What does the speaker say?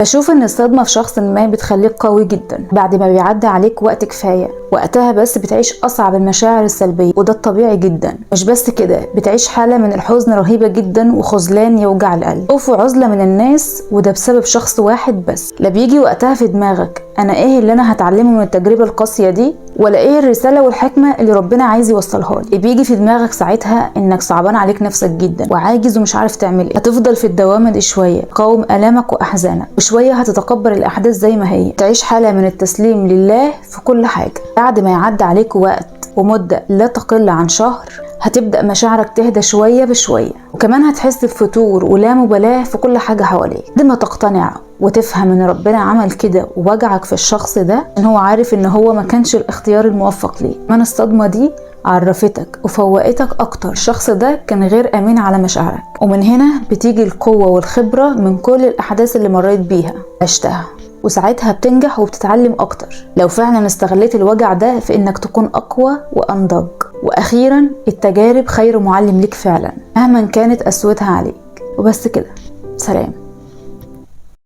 بشوف ان الصدمة في شخص ما بتخليك قوي جدا بعد ما بيعدي عليك وقت كفاية. وقتها بس بتعيش اصعب المشاعر السلبية، وده الطبيعي جدا. مش بس كده، بتعيش حالة من الحزن رهيبة جدا وخذلان يوجع القلب، خوف وعزلة من الناس، وده بسبب شخص واحد بس. لا بيجي وقتها في دماغك انا ايه اللي انا هتعلمه من التجربة القاسية دي، ولا ايه الرسالة والحكمة اللي ربنا عايز يوصلها لي. بيجي في دماغك ساعتها انك صعبان عليك نفسك جدا وعاجز ومش عارف تعمل ايه. هتفضل في الدوامة دي شوية قاوم الامك واحزانك، وشوية هتتقبل الاحداث زي ما هي، تعيش حالة من التسليم لله في كل حاجة. بعد ما يعدي عليك وقت ومدة لا تقل عن شهر، هتبدأ مشاعرك تهدى شوية بشوية، وكمان هتحس بفتور ولا مبالاة في كل حاجة حواليك. قد ما تقتنع وتفهم ان ربنا عمل كده ووجعك في الشخص ده، ان هو عارف ان هو ما كانش الاختيار الموفق ليه. كمان الصدمة دي عرفتك وفوقتك اكتر الشخص ده كان غير امين على مشاعرك. ومن هنا بتيجي القوة والخبرة من كل الاحداث اللي مريت بيها عشتها، وساعتها بتنجح وبتتعلم اكتر لو فعلا استغليت الوجع ده في انك تكون اقوى وانضج. واخيرا التجارب خير معلم ليك فعلا مهما كانت قسوتها عليك. وبس كده، سلام.